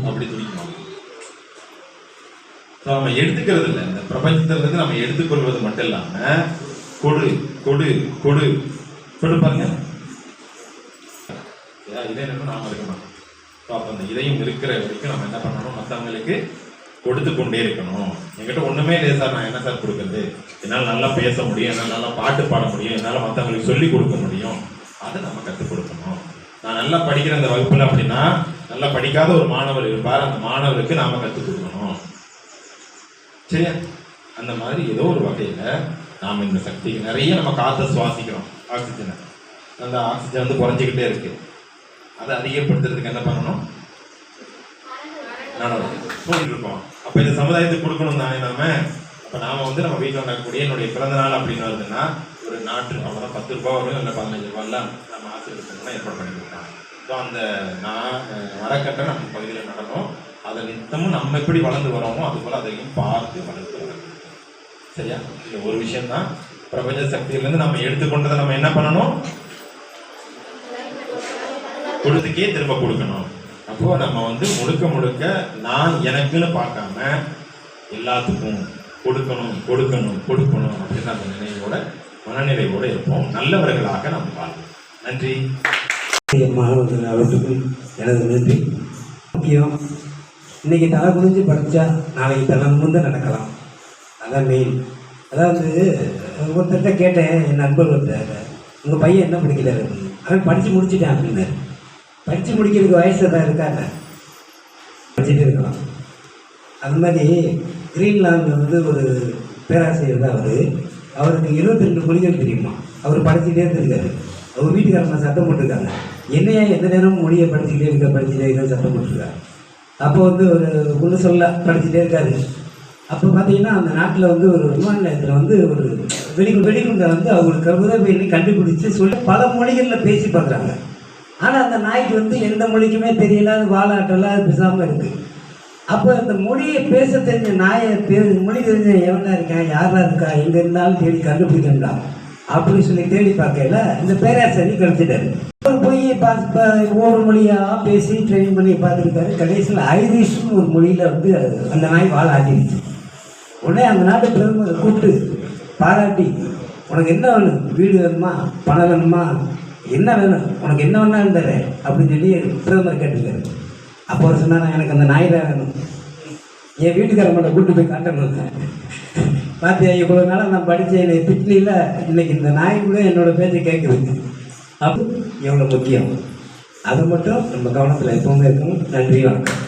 அப்படி துடிக்கணும். நம்ம எடுத்துக்கிறது இல்லை, இந்த பிரபஞ்சத்திலிருந்து நம்ம எடுத்துக்கொள்வது மட்டும் இல்லாம கொடு கொடு கொடு கொடு பாருங்க. இதே நாம இருக்க மாட்டோம். அப்ப அந்த இதையும் இருக்கிற வரைக்கும் நம்ம என்ன பண்ணணும், மற்றவங்களுக்கு கொடுத்து கொண்டே இருக்கணும். என்கிட்ட ஒண்ணுமே இல்லையே சார், நான் என்ன சார் கொடுக்கறது? என்னால் நல்லா பேச முடியும், என்னால் நல்லா பாட்டு பாட முடியும், என்னால் மற்றவங்களுக்கு சொல்லி கொடுக்க முடியும். அதை நம்ம கற்றுக் கொடுக்கணும். நான் நல்லா படிக்கிற அந்த வகுப்புல அப்படின்னா நல்லா படிக்காத ஒரு மாணவர் இருப்பார், அந்த மாணவருக்கு நாம கற்றுக் கொடுக்கணும். சரியா? அந்த மாதிரி ஏதோ ஒரு வகையில நாம இந்த சக்தி நிறைய நம்ம காற்றை சுவாசிக்கிறோம், ஆக்சிஜனை. அந்த ஆக்சிஜன் வந்து குறைஞ்சிக்கிட்டே இருக்கு. அதை அதிகப்படுத்துறதுக்கு என்ன பண்ணணும்? இருக்கோம். அப்ப இந்த சமுதாயத்துக்கு கொடுக்கணும் தானே நாம. அப்ப நாம வந்து நம்ம வீட்டில் நடக்கக்கூடிய என்னுடைய பிறந்த நாள் அப்படின்னு வருதுன்னா ஒரு நாட்டு அவ்வளோதான் 10 ரூபாய் வரும், இல்லை 15 ரூபாய்லாம் நம்ம ஆசீர்வாதம் ஏற்பாடு பண்ணி கொடுக்கலாம். ஸோ அந்த மரக்கட்டை நம்ம பகுதியில் நடக்கும். அதை நித்தமும் நம்ம எப்படி வளர்ந்து வரோமோ அது போல அதையும் பார்த்து வளர்த்து வரணும். சரியா? இந்த ஒரு விஷயம்தான். பிரபஞ்ச சக்தியிலிருந்து நம்ம எடுத்துக்கொண்டதை நம்ம என்ன பண்ணணும்? கொடுத்துக்கே திரும்ப கொடுக்கணும். அப்போ நம்ம வந்து முழுக்க முழுக்க நான் எனக்குன்னு பார்க்காம எல்லாத்துக்கும் கொடுக்கணும் கொடுக்கணும் கொடுக்கணும் அப்படின்னு அந்த நினைவோட மனநிலையோட இருப்போம். நல்லவர்களாக நம்ம வாழ்வோம். நன்றி. மாணவர்கள் அவற்றுக்கும் எனது நன்றி. முக்கியம், இன்னைக்கு தலை குனிஞ்சு படித்தா நாளைக்கு தலை முந்த நடக்கலாம். அதான் மெயின். அதாவது ஒருத்தர்கிட்ட கேட்டேன், என் நண்பர் ஒருத்தர், உங்கள் பையன் என்ன படிக்கிறாரு? அவன் படித்து முடிச்சுட்டேன் அப்படின்னாரு. படித்து முடிக்கிறதுக்கு வயசு தான் இருக்காங்க, படிச்சுட்டு இருக்கலாம். அது மாதிரி கிரீன்லாந்து வந்து ஒரு பேராசிரியர் தான் அவருக்கு 22 மொழிகள் தெரியுமா. அவர் படிச்சுட்டே இருந்திருக்காரு. அவர் வீட்டுக்காரங்க சத்தம் போட்டிருக்காங்க, என்னையா எந்த நேரமும் மொழியை படிச்சுக்கிட்டே இருக்க சத்தம் போட்டிருக்காரு. அப்போ வந்து ஒரு ஒன்று சொல்ல படிச்சுட்டே இருக்காரு. அப்போ பார்த்தீங்கன்னா அந்த நாட்டில் வந்து ஒரு விமான நிலையத்தில் வந்து ஒரு வெடிகுண்டை வந்து அவங்களுக்கு உதவி கண்டுபிடிச்சி சொல்லி பல மொழிகளில் பேசி பார்க்குறாங்க. ஆனால் அந்த நாய்க்கு வந்து எந்த மொழிக்குமே தெரியல, அது வாழாட்டெல்லாம் அது பேசாமல் இருக்குது. அப்போ அந்த மொழியை பேச தெரிஞ்ச நாயை மொழி தெரிஞ்ச எவனா இருக்கேன், யாரா இருக்கா, எங்கே இருந்தாலும் தேடி கண்டுபிடிக்கண்டா அப்படின்னு சொல்லி தேடி பார்க்கல இந்த பேராசிரியர் கழிச்சிட்டாரு. அவர் போய் ஒவ்வொரு மொழியாக பேசி ட்ரெயின் பண்ணி பார்த்துருக்காரு. கடைசியில் ஐரிஷ்னு ஒரு மொழியில் வந்து அந்த நாய் வாழ ஆட்டிடுச்சு. உடனே அந்த நாட்டு பிரதமரை கூப்பிட்டு பாராட்டி, உனக்கு என்ன வேணும்? வீடு வேணுமா, பணம் வேணுமா, என்ன வேணும், உனக்கு என்ன வேணாலும் தர அப்படின்னு சொல்லி பிரதமர் கேட்டுருக்காரு. அப்போ அவர் சொன்னார், எனக்கு அந்த நாய் தான் வேணும், என் வீட்டுக்காரங்களை கூப்பிட்டு போய் காட்டணும். பார்த்தியா, இவ்வளோ நாளாக நான் படித்தேன், என்னை பிட்லியில் இன்னைக்கு இந்த நாய் கூட என்னோட பேச்சை கேட்குது. அப்போ எவ்வளோ முக்கியம், அது மட்டும் நம்ம கவனத்தில் எப்பவுமே இருக்கணும். நன்றி, வணக்கம்.